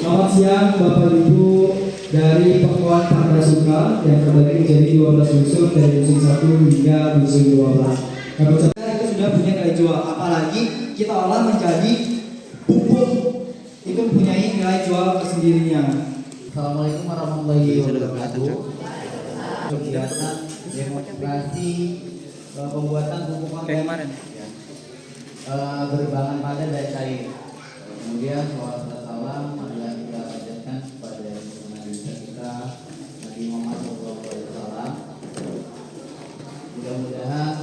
Selamat siang Bapak Ibu dari Pekuan Parasuka yang terbagi menjadi 12 unsur dari unsur 1 hingga unsur 12. Kita itu sudah punya nilai jual, apalagi kita olah menjadi pupuk, itu punya nilai jual tersendirinya. Assalamualaikum warahmatullahi wabarakatuh. Kegiatan demonstrasi pembuatan pupuk organik berbahan padat dan cair. Kemudian salawat salam adalah kita panjatkan kepada Nabi kita Nabi Muhammad SAW. Mudah-mudahan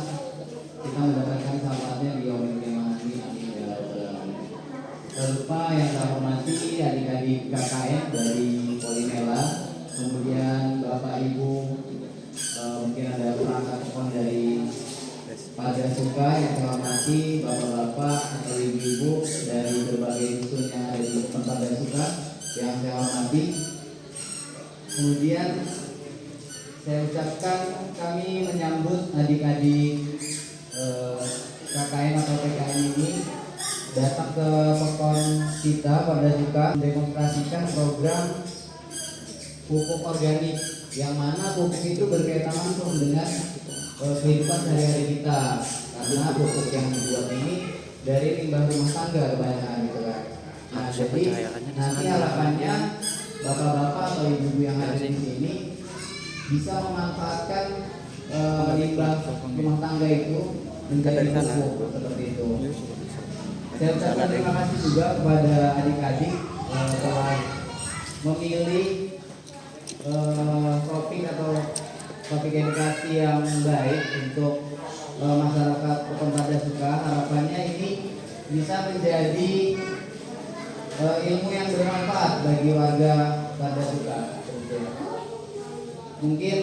kita mendapatkan syafaatnya di yaumil qiyamah. Amin ya rabbal alamin. Tak lupa yang saya hormati adik-adik KKN dari Polimela, kemudian Bapak Ibu, mungkin ada perangkat pokok dari Parasuka yang saya hormati, Bapak-bapak atau ibu-ibu dari berbagai dusun yang ada di tempat Parasuka yang saya hormati. Kemudian saya ucapkan kami menyambut adik-adik KKN atau PKN ini datang ke pokon kita Parasuka mendemonstrasikan program pupuk organik, yang mana pupuk itu berkaitan langsung dengan kehidupan sehari-hari kita, karena pupuk yang dibuat ini dari limbah rumah tangga kebanyakan gitu kan. Nah, jadi nanti harapannya bapak-bapak atau ibu-ibu yang ada di sini bisa memanfaatkan limbah rumah tangga itu menjadi pupuk seperti itu. Saya ucapkan terima kasih juga kepada adik-adik telah memilih topik atau topik edukasi yang baik untuk masyarakat Pokon Parasuka. Harapannya ini bisa menjadi ilmu yang bermanfaat bagi warga Parasuka. Mungkin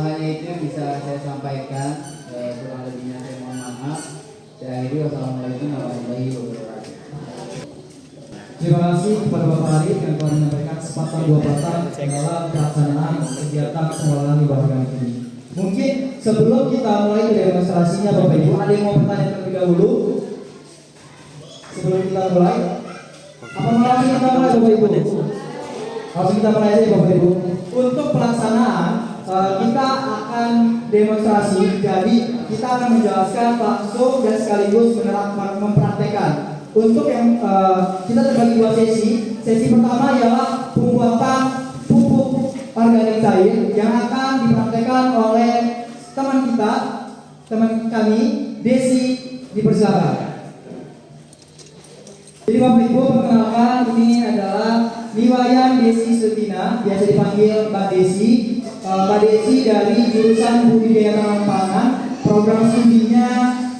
hanya itu yang bisa saya sampaikan. Kurang lebihnya saya mohon maaf. Saya akhiri, wassalamualaikum warahmatullahi wabarakatuh. Terima kasih kepada Bapak Arif yang telah menyampaikan sepatah dua patah dalam pelaksanaan kegiatan pengelolaan limbah organik ini. Mungkin sebelum kita mulai ke demonstrasinya Bapak Ibu, ada yang mau bertanya terlebih dahulu? Sebelum kita mulai, apa malam kita mulai Bapak Ibu? Langsung kita mulai aja Bapak Ibu. Untuk pelaksanaan kita akan demonstrasi, jadi kita akan menjelaskan langsung dan sekaligus mempraktekkan. Untuk yang kita terbagi dua sesi. Sesi pertama adalah pembuatan pupuk organik cair yang akan dipraktekkan oleh teman kami, Desi, dipersilakan. Jadi Bapak Ibu, perkenalkan, ini adalah Liwayan Desi Sutina, biasa dipanggil Mbak Desi. Mbak Desi dari jurusan budidaya tanaman pangan, program studinya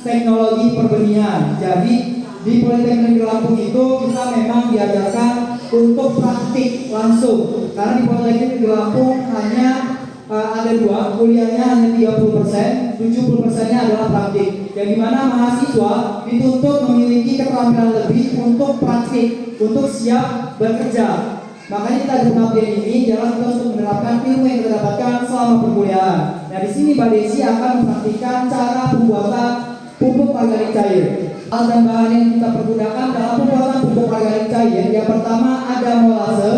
teknologi perbenihan. Jadi di Politeknik Lampung itu kita memang diajarkan untuk praktik langsung, karena di Politeknik Lampung hanya ada dua, kuliahnya hanya 30%, 70%-nya adalah praktik. Yang dimana mahasiswa dituntut memiliki keterampilan lebih untuk praktik, untuk siap bekerja. Makanya kita di pengabdian ini jalan kita untuk menerapkan ilmu yang kita dapatkan selama perkuliahan. Nah, di sini Mbak Desi akan mempraktikkan cara pembuatan pupuk organik cair. Alat dan bahan yang kita pergunakan dalam pembuatan pupuk organik cair, yang pertama ada molase.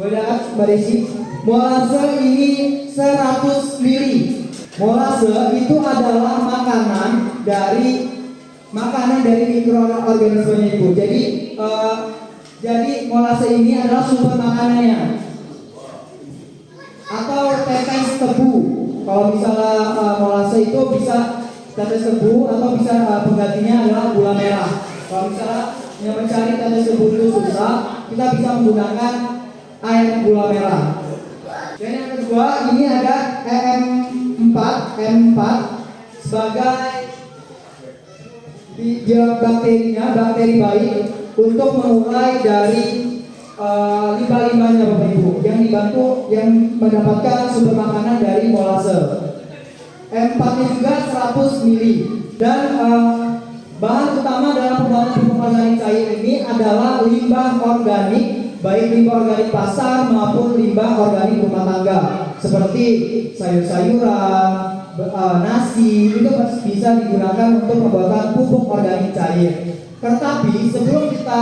Boleh Mbak Desi? Molase ini 100 ml. Molase itu adalah makanan dari mikroorganisme itu. Jadi molase ini adalah sumber makanannya. Atau tetes tebu. Kalau misalnya molase itu bisa tetes tebu, atau bisa penggantinya adalah gula merah. Kalau misalnya yang mencari tetes tebu itu susah, kita bisa menggunakan air gula merah. Dan yang kedua, ini ada EM4 sebagai bakteri baik untuk mengurai dari limbah-limbahnya Bapak Ibu, yang mendapatkan sumber makanan dari molase. M4-nya juga 100 ml. Dan bahan utama dalam pembuatan pupuk organik cair ini adalah limbah organik, baik limbah organik pasar maupun limbah organik rumah tangga, seperti sayur-sayuran, nasi itu bisa digunakan untuk pembuatan pupuk organik cair. Tetapi sebelum kita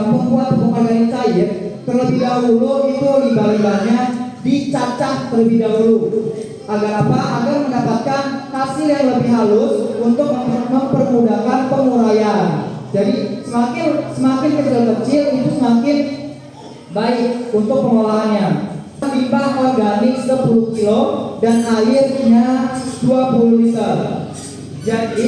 membuat pupuk organik cair, terlebih dahulu itu limbah-limbahnya dicacah terlebih dahulu. Agar apa? Agar mendapatkan hasil yang lebih halus untuk mempermudahkan penguraian. Jadi semakin kecil itu semakin baik untuk pengolahannya. Limbah organik 10 kilo dan airnya 20 liter. Jadi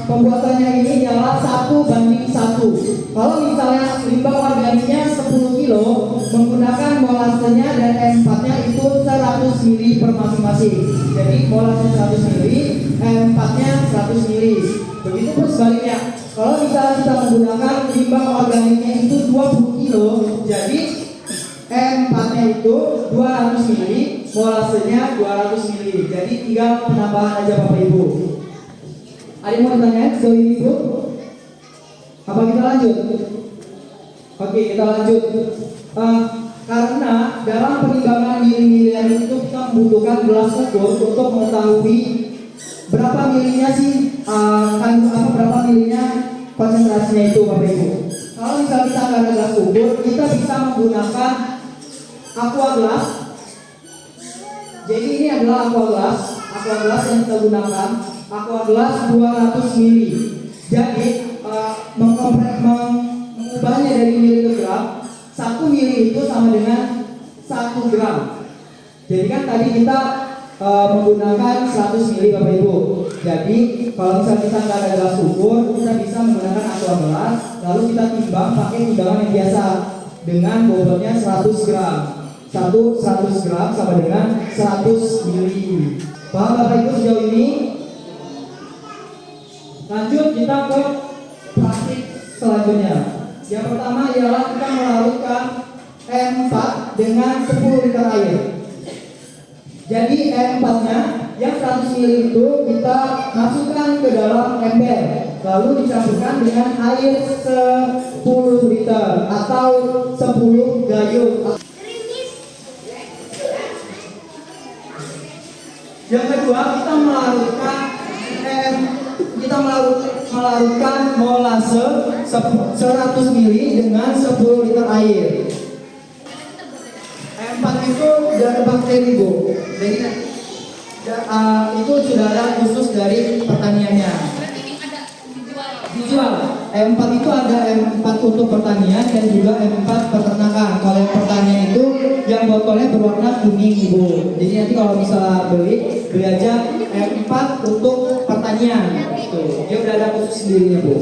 pembuatannya ini ialah 1:1. Kalau misalnya limbah organiknya 10 kilo, menggunakan molasenya dan M4-nya itu 100 ml per masing-masing. Jadi molasnya 100 ml, M4-nya 100 ml. Begitu pun sebaliknya. Kalau misalnya kita menggunakan limbah organiknya itu 20 kilo, jadi M4-nya itu 200 ml, molasenya 200 ml. Jadi tinggal penambahan aja Bapak Ibu. Ada yang mau tanya sejauh ini Bu? Apa kita lanjut? Oke, kita lanjut. Karena dalam penimbangan mili-milian itu kita membutuhkan gelas ukur untuk mengetahui berapa milinya sih, berapa milinya konsentrasinya itu Bapak Ibu. Kalau misalnya kita nggak ada gelas ukur, kita bisa menggunakan aqua glass. Jadi ini adalah aqua glass yang kita gunakan. Aqua glass 200 ml. Jadi mengubahnya dari mili ke gram, 1 mili itu sama dengan 1 gram. Jadi kan tadi kita menggunakan 100 mili Bapak Ibu. Jadi kalau misalnya kita nggak ada gelas ukur, kita bisa menggunakan aqua glass, lalu kita timbang pakai timbangan yang biasa dengan bobotnya 100 gram. 100 gram sama dengan 100 mili. Paham Bapak Ibu sejauh ini? Lanjut kita ke praktik selanjutnya. Yang pertama ialah kita melarutkan M4 dengan 10 liter air. Jadi M4-nya yang 100 ml itu kita masukkan ke dalam ember, lalu dicampurkan dengan air 10 liter atau 10 gayung. Yang kedua kita melarutkan molase 100 ml dengan 10 liter air. M4 itu dari bakteri Bu. Jadi itu sudah ada khusus dari pertaniannya. Dijual. M4 itu ada M4 untuk pertanian dan juga M4 peternakan. Kalau yang pertanian itu yang botolnya berwarna kuning Ibu. Jadi nanti kalau misalnya beli aja M4 untuk pertanian. Tuh, dia udah ada khusus sendirinya Bu.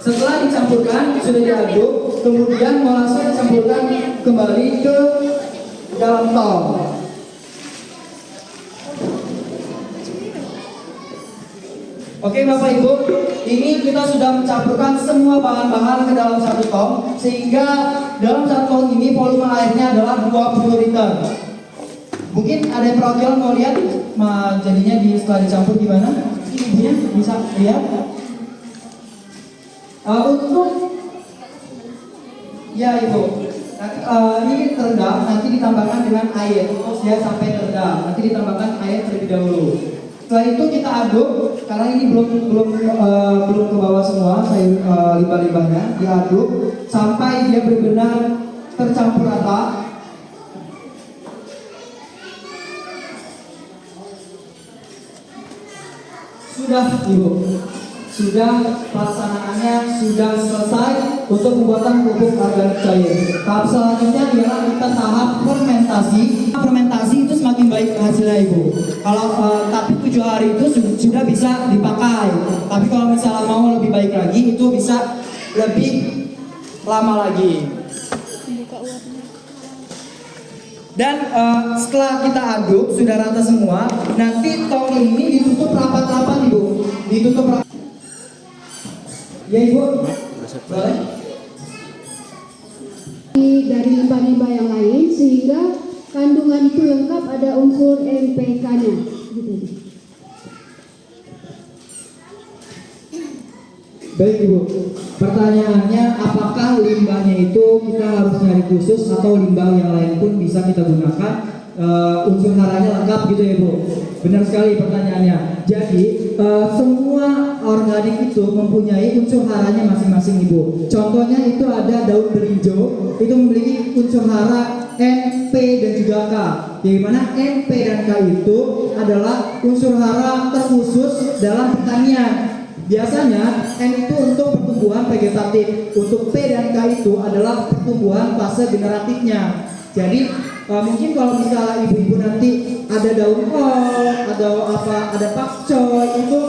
Setelah dicampurkan, sudah diaduk, kemudian molase dicampurkan kembali ke dalam tong. Oke Bapak Ibu, ini kita sudah mencampurkan semua bahan-bahan ke dalam satu tong, sehingga dalam satu tong ini volume airnya adalah 20 liter. Mungkin ada yang perwakilan mau lihat jadinya setelah dicampur gimana? Ibunya bisa lihat. Untuk ya Ibu, ini terendam, nanti ditambahkan dengan air terus dia sampai terendam. Nanti ditambahkan air terlebih dahulu. Setelah itu kita aduk, karena ini belum ke bawah semua limbah-limbahnya, diaduk sampai dia benar-benar tercampur rata. Sudah Ibu, sudah pelaksanaannya sudah selesai untuk pembuatan pupuk organik cair. Tahap selanjutnya ialah kita tahap fermentasi. Fermentasi itu semakin baik hasilnya Ibu. Kalau tapi 7 hari itu sudah bisa dipakai. Tapi kalau misalnya mau lebih baik lagi itu bisa lebih lama lagi. Dan setelah kita aduk sudah rata semua, nanti tong ini ditutup rapat-rapat Ibu. Ditutup rapat. Ya Ibu. Boleh. Dari limbah-limbah yang lain sehingga kandungan itu lengkap, ada unsur NPK-nya gitu. Baik Ibu, pertanyaannya apakah limbahnya itu kita harus nyari khusus atau limbah yang lain pun bisa kita gunakan? unsur haranya lengkap gitu ya Bu. Benar sekali pertanyaannya. Jadi semua organik itu mempunyai unsur haranya masing-masing Ibu. Contohnya itu ada daun belinjo, itu memiliki unsur hara N, P dan juga K. Di mana N, P dan K itu adalah unsur hara terkhusus dalam pertanian. Biasanya N itu untuk pertumbuhan vegetatif, untuk P dan K itu adalah pertumbuhan fase generatifnya. Jadi mungkin kalau misalnya ibu-ibu nanti ada daun kol, ada pakcoy itu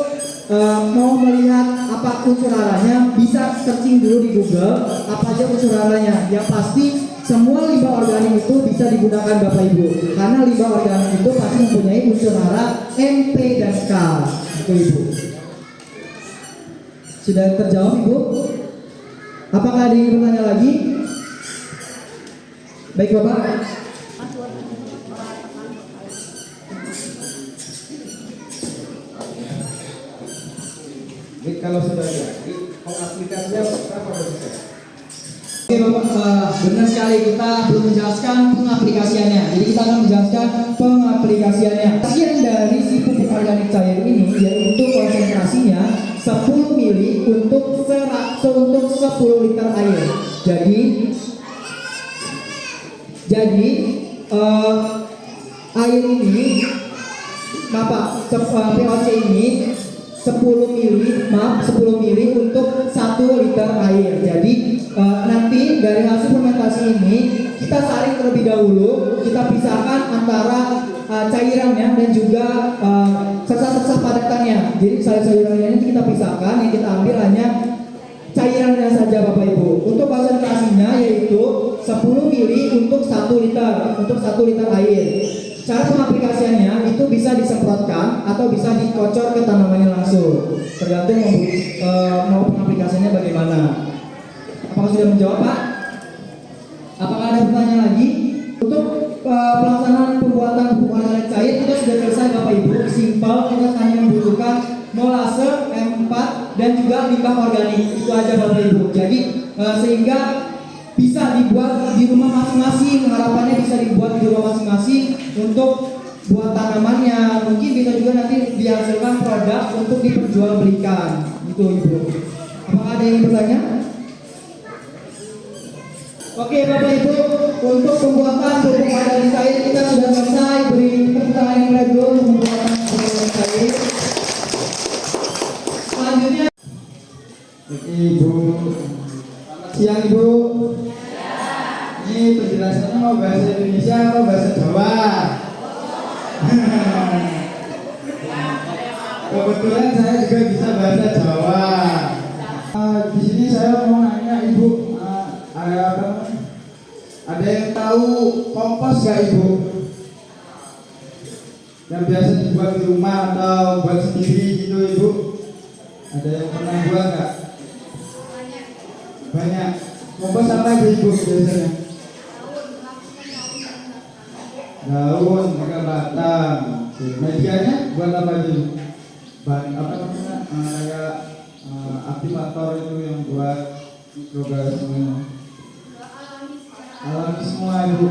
mau melihat apa unsur haranya, bisa searching dulu di Google apa aja unsur haranya. Yang pasti semua limbah organik itu bisa digunakan Bapak Ibu, karena limbah organik itu pasti mempunyai unsur hara N, P dan K. Itu Ibu. Sudah terjawab Ibu? Apakah ada yang bertanya lagi? Baik Bapak. Jadi kalau sudah jadi aplikasinya berapa bisa? Oke Bapak, benar sekali kita belum menjelaskan pengaplikasiannya. Jadi kita akan menjelaskan pengaplikasiannya. Bagian dari si pupuk organik cair ini yaitu konsentrasinya 10 mili untuk 10 liter air. Jadi air ini POC ini 10 mili untuk 1 liter air. Jadi nanti dari hasil fermentasi ini kita saring terlebih dahulu, kita pisahkan antara cairannya dan juga sisa-sisa padatannya. Jadi sayur-sayurannya ini kita pisahkan, yang kita ambil hanya cairannya saja Bapak Ibu. Untuk konsentrasinya yaitu 10 mili untuk 1 liter air. Cara pengaplikasiannya itu bisa disemprotkan atau bisa dikocor ke tanamannya langsung. Tergantung mau pengaplikasiannya bagaimana. Apakah sudah menjawab Pak? Apakah ada pertanyaan lagi? Untuk pelaksanaan pembuatan pupuk organik cair kita sudah selesai Bapak Ibu. Simpel, kita hanya membutuhkan molase, M4 dan juga limbah organik. Itu aja Bapak Ibu. Jadi sehingga bisa dibuat di rumah masing-masing, harapannya bisa dibuat di rumah masing-masing untuk buat tanamannya. Mungkin bisa juga nanti dihasilkan produk untuk diperjualbelikan. Itu Ibu. Apakah ada yang bertanya? Oke Bapak Ibu, untuk pembuatan pupuk organik cair kita sudah selesai. Beri tepuk tangan yang meriah dulu untuk pembuatan pupuk organik cair. Selanjutnya Ibu, siang Ibu. Ini penjelasannya mau bahasa Indonesia atau bahasa Jawa? Kebetulan saya juga bisa bahasa Jawa. Di sini saya mau nanya Ibu, ada yang tahu kompos nggak Ibu? Yang biasa dibuat di rumah atau buat sendiri gitu Ibu? Ada yang pernah buat nggak? Banyak. Kompos apa aja Ibu biasanya? Daun, maka batang. Medianya buat apa aja? Apa namanya? Kayak aktivator itu yang buat mikroorganisme. Alami semua Ibu.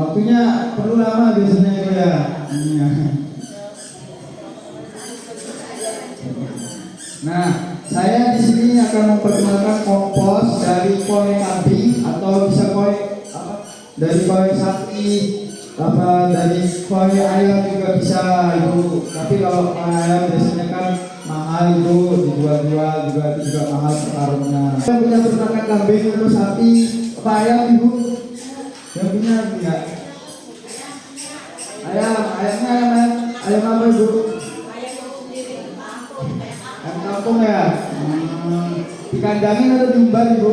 Waktunya perlu lama biasanya Ibu ya. Iya. Nah, saya di sini akan memperkenalkan kompos dari koin kambing atau bisa koin dari koin sapi, dari koin ayam juga bisa Ibu. Tapi kalau koin ayam biasanya kan mahal Ibu, dijual-jual juga mahal sekarangnya. Yang punya peternakan kambing atau sapi, apa ayam Ibu? Yang punya enggak? Ayamnya ayam apa Ibu? Ayam kampung ya? Dikandangin atau diumbar Ibu?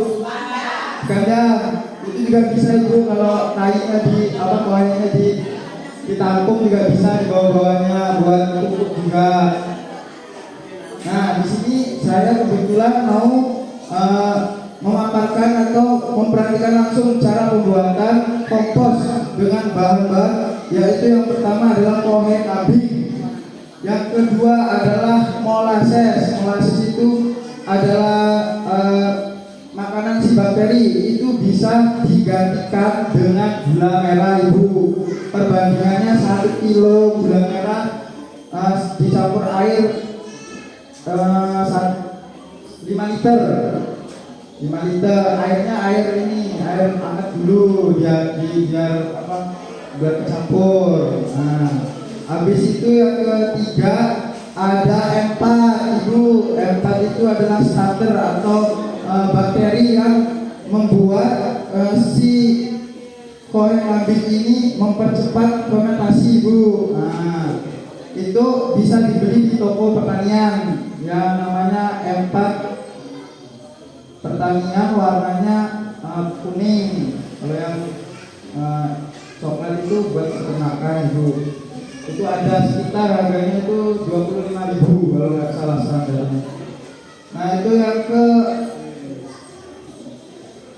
Dikandang. Itu juga bisa Ibu, kalau naiknya koinnya ditampung juga bisa, dibawa-bawanya buat pupuk juga. Nah, di sini saya kebetulan mau memaparkan atau memperhatikan langsung cara pembuatan kompos dengan bahan-bahan, yaitu yang pertama adalah koin kambing, yang kedua adalah molasses. Molasses itu adalah makanan si babi bakteri itu bisa digantikan dengan gula merah Ibu. Perbandingannya 1 kilo gula merah dicampur air 5 liter. 5 liter airnya air hangat dulu biar kecampur. Nah, habis itu yang ketiga ada M4 Ibu. M4 itu adalah starter atau bakteri yang membuat si kohe kambing ini mempercepat fermentasi Ibu. Nah, itu bisa dibeli di toko pertanian yang namanya M4 pertanian, warnanya kuning. Kalau yang coklat itu buat peternakan Ibu. Itu ada sekitar harganya itu 25.000 kalau nggak salah standarnya. Nah, itu yang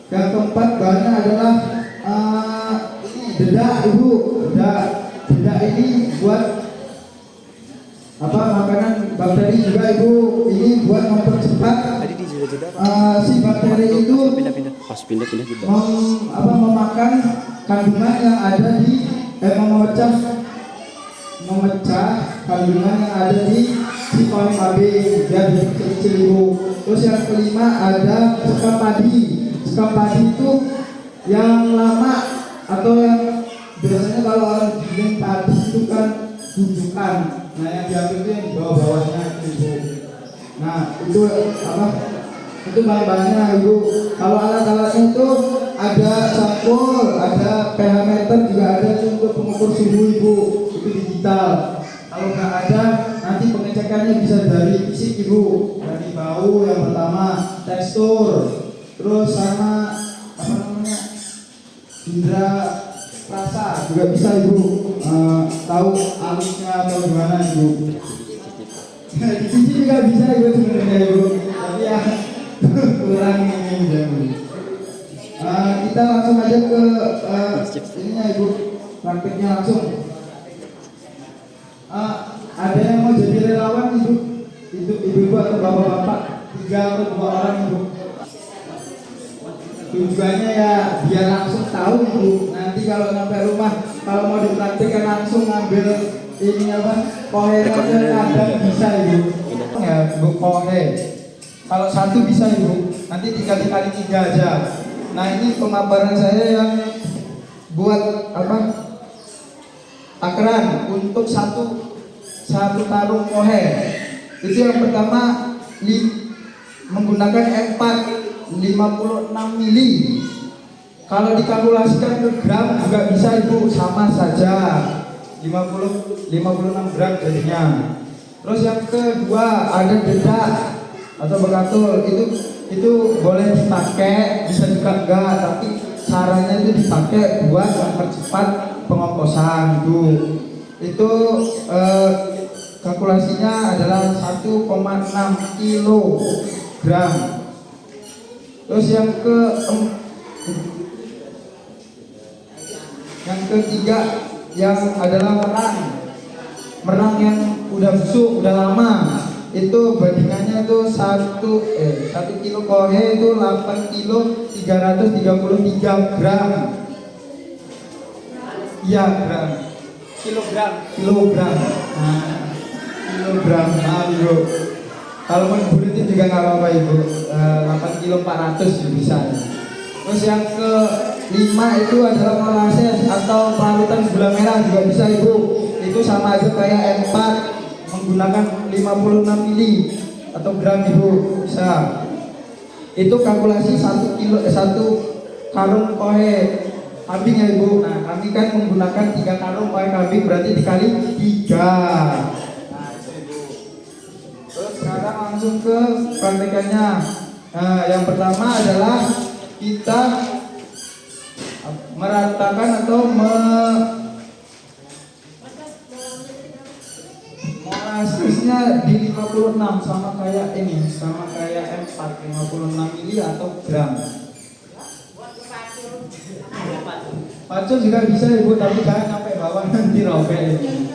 keempat bahannya adalah dedak Ibu. Dedak ini buat makanan bakteri juga Ibu. Ini buat mempercepat si bakteri itu memakan kandungan yang ada di memecah kandungan yang ada di si kohe kambing biar kecil Ibu. Terus yang kelima ada sekam padi. Sekam padi itu yang lama atau yang biasanya kalau orang bikin padi itu kan bujukan. Nah, yang diambil itu yang di bawah-bawahnya itu Ibu. Nah, itu itu bahan-bahannya Ibu. Kalau alat-alatnya itu ada sampul, ada pH meter, juga ada untuk pengukur suhu Ibu. Itu digital. Kalau nggak ada, nanti pengecekannya bisa dari fisik Ibu. Dari bau yang pertama, tekstur, terus sama indera rasa juga bisa Ibu. Tahu halusnya atau gimana Ibu. Dicuci juga bisa Ibu sebenarnya Ibu. Tapi ya kurang ini. Kita langsung aja ke ininya Ibu, prakteknya langsung. Ada yang mau jadi relawan Ibu? Ibu-ibu atau bapak-bapak, 3 atau 2 orang Ibu. Tujuannya ya biar langsung tahu Ibu. Nanti kalau sampai rumah, kalau mau dipraktikkan langsung ngambil ini kohe kadang bisa Ibu. Ya Ibu kohe. Kalau 1 bisa Ibu, nanti 3 kali 3 aja. Nah, ini pemaparan saya yang buat takaran untuk satu karung kohe. Itu yang pertama menggunakan M4 56 mili. Kalau dikalkulasikan ke gram juga bisa Ibu, sama saja 56 gram jadinya. Terus yang kedua ada dedak atau bekatul. Itu boleh dipakai, bisa juga enggak, tapi caranya itu dipakai buat mempercepat pengomposan itu kalkulasinya adalah 1,6 kilogram. Terus yang ketiga yang adalah merang yang udah busuk, udah lama. Itu bandingannya itu 1 kilo kohe itu 8 kilo 333 gram. Iya, gram. Kilogram. Nah, kilogram. Ibu. Kalau mau dibulatin juga nggak apa-apa Ibu. 8 kilo 400 bisa. Terus yang ke-5 itu adalah molasses atau pelarutan gula merah juga bisa Ibu. Itu sama aja kayak M4 menggunakan 56 mili atau gram Ibu, bisa. Itu kalkulasi 1 karung kohe kambing ya Ibu. Nah, kami kan menggunakan 3 karung kohe kambing, berarti dikali 3. Nah, itu Ibu. Terus sekarang langsung ke praktekannya. Nah, yang pertama adalah kita meratakan atau molasesnya di 56 sama kayak M4 56 mili atau gram. Pacul juga bisa Ibu, tapi jangan sampai bawah nanti robek ini.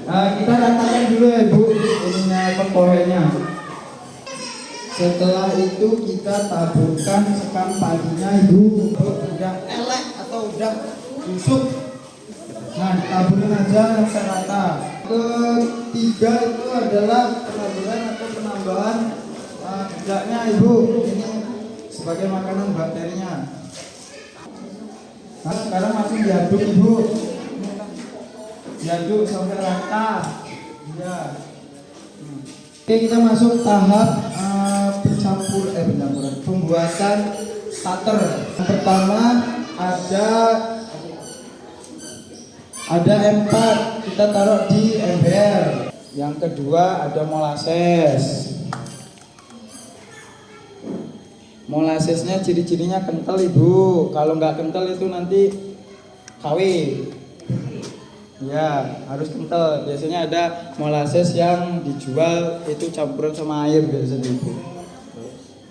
Nah, kita ratakan dulu ya Ibu ininya kohenya. Setelah itu kita taburkan sekam padinya ibu. Udah elek atau udah busuk, nah taburin aja yang serata. Ketiga itu adalah penaburan atau penambahan jejaknya ibu. Ini sebagai makanan bakterinya. Nah, sekarang langsung diaduk ibu. Diaduk sampai rata. Ya. Oke, kita masuk tahap pembuatan starter. Yang pertama ada M4, kita taruh di ember. Yang kedua ada molasses. Molasesnya ciri-cirinya kental ibu. Kalau nggak kental itu nanti KW. Ya, harus kental. Biasanya ada molasses yang dijual itu campuran sama air biasanya ibu.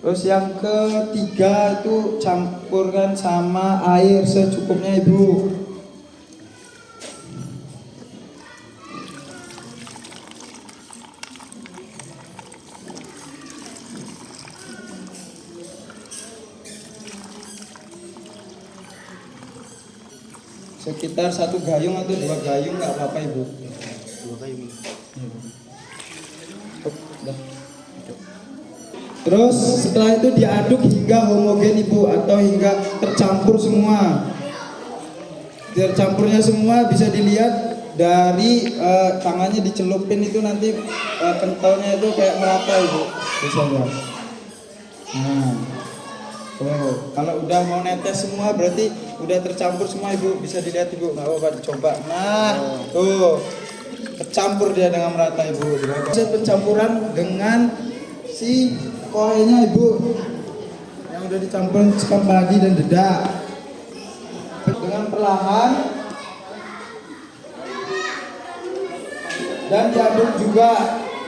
Terus yang ketiga itu campurkan sama air secukupnya ibu. Sekitar 1 gayung atau 2 gayung nggak apa-apa ibu. 2 gayung. Terus setelah itu diaduk hingga homogen ibu, atau hingga tercampur semua. Tercampurnya semua bisa dilihat dari tangannya dicelupin itu nanti kentalnya itu kayak merata ibu. Biasanya. Nah. Oh, kalau udah mau netes semua berarti udah tercampur semua ibu, bisa dilihat ibu, nggak apa-apa dicoba. Nah, tuh tercampur dia dengan merata ibu. Proses pencampuran dengan si kohenya ibu, yang udah dicampur sekam padi dan dedak, dengan perlahan dan diaduk juga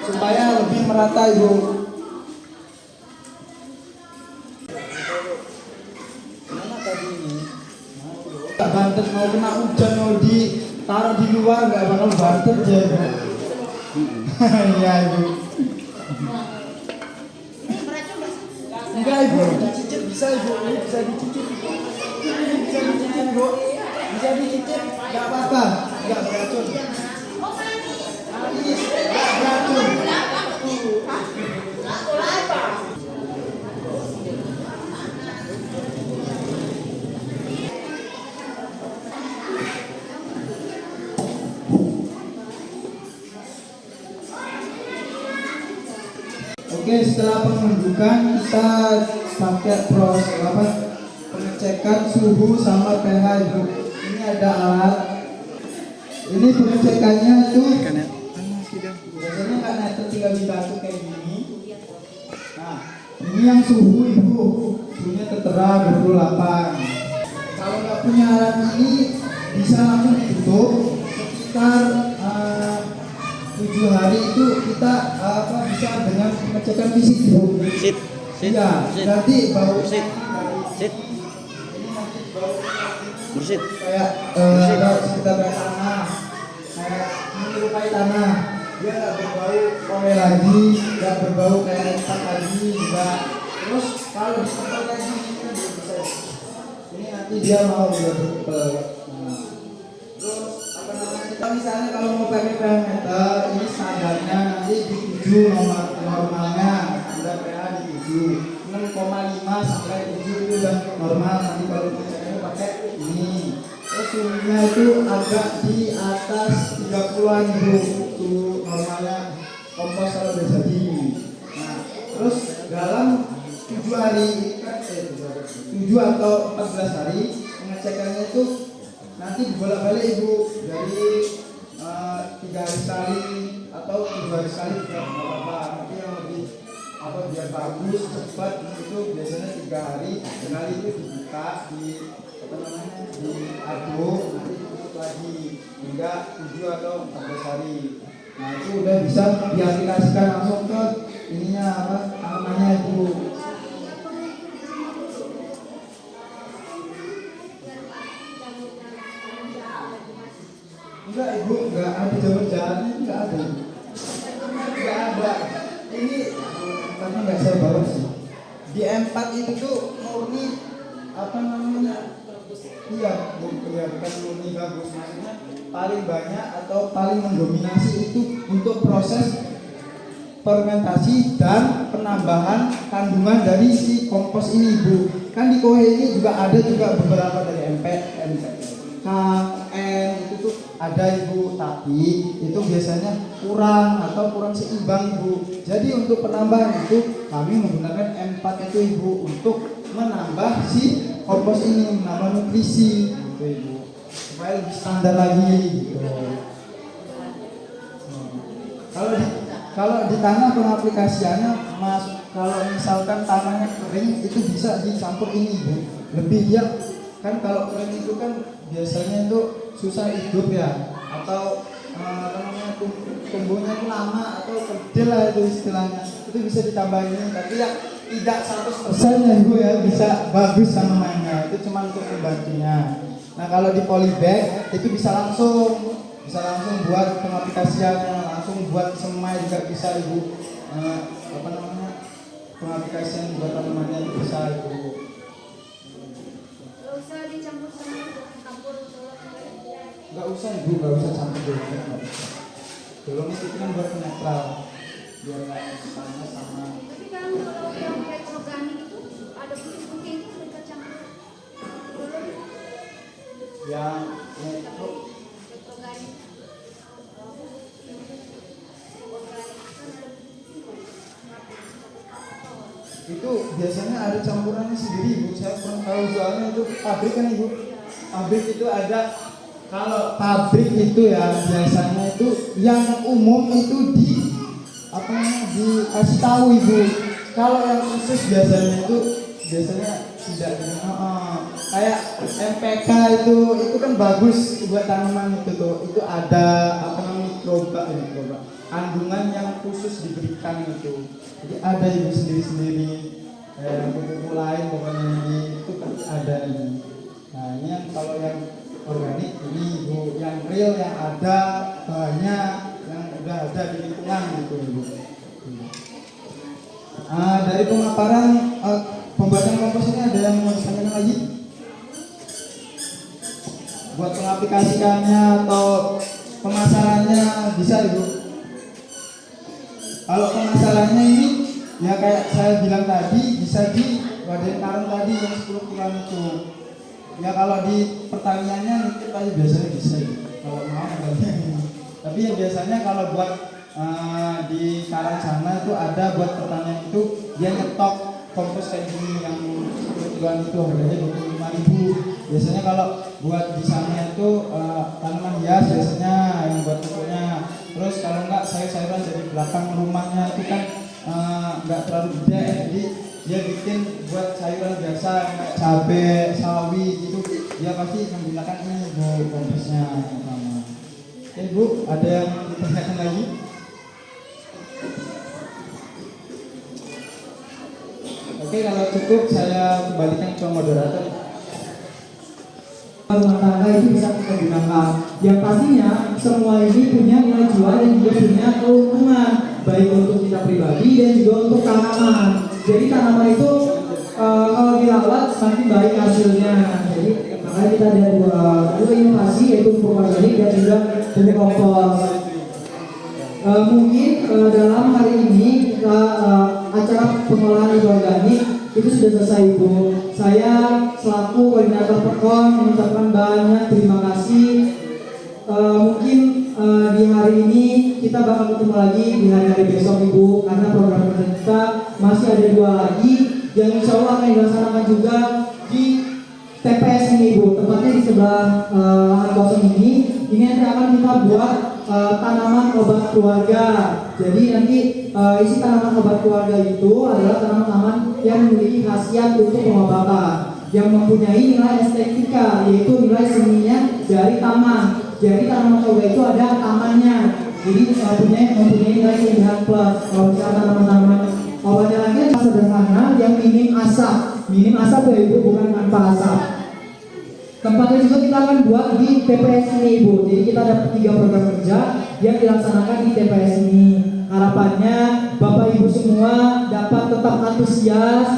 supaya lebih merata ibu. Gak bantet, mau kena hujan mau ditaruh di luar gak bakal bantet ya ibu. Iya ibu. Enggak ibu, dicicip bisa ibu, ini bisa dicicip ibu. Ini bisa dicicip ibu, bisa dicicip, gak apa-apa, gak beracun. Manis, gak beracun. Oke, setelah pengundukan kita pakai proses pengecekan suhu sama pH ibu. Ini ada alat. Ini pengecekannya tuh biasanya nggak netes, tinggal dibantu kayak gini. Nah, ini yang suhu ibu, suhunya tertera 28. Kalau nggak punya alat ini bisa langsung ditutup sekitar 7 hari itu kita bisa dengan pengecekan fisik ibu. Iya, nanti bau Bersih. kayak sekitar kayak tanah, kayak menyerupai tanah. Dia nggak berbau kowe lagi, nggak berbau kayak empat lagi, enggak. Terus kalau disemprot lagi ini kan bisa. Ini nanti dia mau lebih terus apa namanya, kita misalnya kalau mau pakai pH meter, ini standarnya nanti di 7 normalnya, udah pH di 7, 6,5 sampai 7 itu udah normal. Nanti kalau misalnya pakai ini, terus suhunya itu agak di atas 30-an ibu, suhu normalnya kompos kalau udah jadi. Nah, terus dalam 7 hari, 7 atau 14 hari pengecekannya itu nanti dibolak-balik ibu, dari 3 hari sekali atau 7 hari sekali juga nggak apa-apa. Nanti yang lebih biar bagus cepat itu biasanya 3 hari sekali itu dibuka, diaduk, nanti ditutup lagi hingga 7 atau 14 hari. Nah itu udah bisa diaplikasikan langsung ke ininya namanya ibu. Enggak ibu, enggak ada jalan-jalan, enggak ada. Enggak ada. Ini karena nggak saya bawa sih. Di M4 itu tuh murni apa namanya? Iya, bukan murni bagus, maksudnya paling banyak atau paling mendominasi itu untuk proses fermentasi dan penambahan kandungan dari si kompos ini, Bu. Kan di kohe ini juga ada juga beberapa dari MP, KN itu tuh ada, Ibu, tapi itu biasanya kurang atau kurang seimbang, Ibu. Jadi untuk penambahan itu kami menggunakan M4 itu, Ibu, untuk menambah si kompos ini, menambah nutrisi gitu, Ibu, supaya lebih standar lagi gitu. Kalau di tanah pengaplikasiannya, Mas, kalau misalkan tanahnya kering itu bisa dicampur ini, Bu. Lebih dia kan kalau kering itu kan biasanya itu susah hidup ya, atau apa namanya tumbuhnya itu lama atau kecil lah itu istilahnya. Itu bisa ditambahin ini, tapi ya tidak 100% ya, Ibu, ya, bisa bagus tanamannya. Itu cuma untuk membantunya. Nah, kalau di polybag itu bisa langsung buat pengaplikasiannya, langsung buat semai juga bisa, Ibu. Apa namanya pengaplikasian buat tanamannya bisa, Ibu. Nggak usah dicampur sama campur. Nggak usah, Ibu, nggak usah campur dolomit, nggak usah. Dolomit itu kan buat netral, biar nggak panas sama. Tapi kan kalau yang retroganik itu ada putih-putih itu mereka campur. Yang Retroganik. itu biasanya ada campurannya sendiri, Ibu. Saya kurang tahu soalnya itu pabrik kan, Ibu. Pabrik itu ada, kalau pabrik itu ya biasanya itu yang umum itu di apa namanya dikasih tahu, Ibu. Kalau yang khusus biasanya tidak kayak MPK itu kan bagus buat tanaman itu tuh. Itu ada apa namanya mikroba kandungan yang khusus diberikan itu. Jadi ada, Ibu, sendiri-sendiri pupuk lain pokoknya ini itu pasti ada ini. Nah, ini yang kalau yang organik ini, Ibu, yang real yang ada banyak yang udah ada di lingkungan gitu, Ibu. Dari pemaparan pembuatan kompos ini ada yang mau disampaikan lagi? Buat pengaplikasikannya atau pemasarannya bisa, Ibu. Kalau pemasarannya ini ya kayak saya bilang tadi, bisa di wadah karung tadi yang 10 kg itu. Ya kalau di pertaniannya nitip aja biasanya bisa, ya. Kalau mau katanya. Tapi ya biasanya kalau buat di karang sana itu ada buat pertanian itu dia nyetok kompos kayak gini yang 10 kg itu harganya 25.000. Biasanya kalau buat di sana itu tanaman hias biasanya yang buat pokoknya. Terus kalau enggak sayur-sayuran dari belakang rumahnya itu kan enggak terlalu gede, jadi dia bikin buat sayuran biasa kayak cabai, sawi gitu. Dia pasti menggunakan ini, Bu, komposnya pertama. Oke, Bu, ada yang ditanyakan lagi? Oke, kalau cukup saya kembalikan ke moderator. Rumah tangga itu bisa kita gunakan. Yang pastinya semua ini punya nilai jual dan juga punya keuntungan, baik untuk kita pribadi dan juga untuk tanaman. Jadi tanaman itu kalau dirawat semakin baik hasilnya. Jadi makanya kita ada dua inovasi, yaitu pupuk organik dan juga pupuk kompos. Mungkin dalam hari ini kita acara pengolahan organik itu sudah selesai, Bu. Saya selaku koordinator PEKON mengucapkan banyak terima kasih. Mungkin di hari ini kita bakal ketemu lagi di hari-hari besok, Ibu, karena program kerja kita masih ada 2 lagi yang insya Allah akan dilaksanakan juga di TPS ini, Bu. Tempatnya di sebelah lahan kosong ini. Ini nanti akan kita buat tanaman obat keluarga. Jadi nanti isi tanaman obat keluarga itu adalah tanaman-tanaman yang memiliki khasiat untuk pengobatan, yang mempunyai nilai estetika, yaitu nilai seninya dari taman. Jadi tanaman obat itu ada tamannya. Jadi mempunyai nilai keindahan plus. Kalau misalnya tanaman-tanaman obatnya lagi sederhana yang minim asap. Minim asap ya, Ibu, bukan tanpa asap. Tempatnya juga kita akan buat di TPS ini, Ibu. Jadi kita ada 3 program kerja yang dilaksanakan di TPS ini. Harapannya Bapak Ibu semua dapat tetap tetap antusias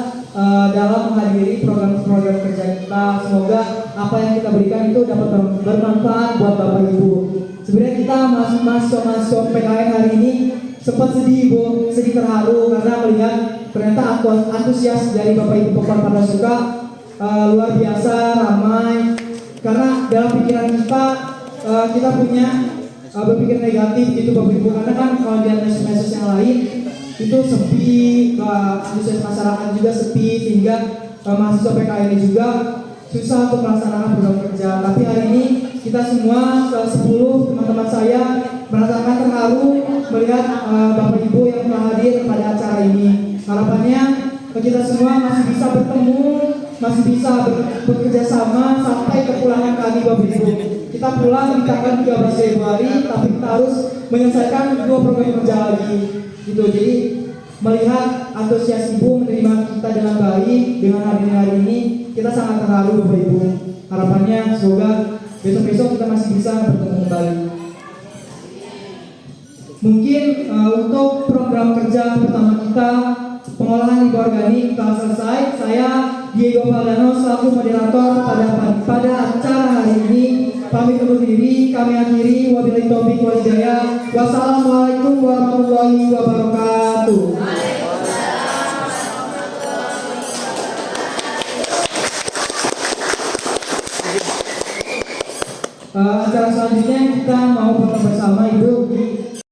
dalam menghadiri program-program kerja kita. Semoga apa yang kita berikan itu dapat bermanfaat buat Bapak Ibu. Sebenarnya kita mahasiswa PKN hari ini sempat sedih Bu, sedih terharu karena melihat ternyata antusias dari Bapak Ibu Pokpar Parasuka luar biasa ramai. Karena dalam pikiran kita punya berpikir negatif gitu Bapak Ibu, karena kan kalau di mesos yang lain itu sepi, antusias masyarakat juga sepi, sehingga mahasiswa PKN ini juga susah untuk melaksanakan program kerja. Tapi hari ini kita semua 10 teman-teman saya merasakan terharu melihat Bapak Ibu yang telah hadir pada acara ini. Harapannya kita semua masih bisa bertemu, masih bisa bekerja sama sampai kepulangan kami Bapak Ibu. Kita pulang di tanggal 13 Februari, tapi kita harus menyelesaikan 2 program kerja lagi. Gitu. Jadi melihat antusias Ibu menerima kita dengan baik dengan hari ini, kita sangat terharu Bapak Ibu. Harapannya semoga besok-besok kita masih bisa bertemu kembali. Mungkin untuk program kerja pertama kita, pengolahan limbah organik telah selesai. Saya Diego Valdano selaku moderator pada acara hari ini pamit undur diri. Kami akhiri, wabillahi taufiq wal hidayah. Wassalamualaikum warahmatullahi wabarakatuh. Acara selanjutnya kita mau foto bersama Ibu di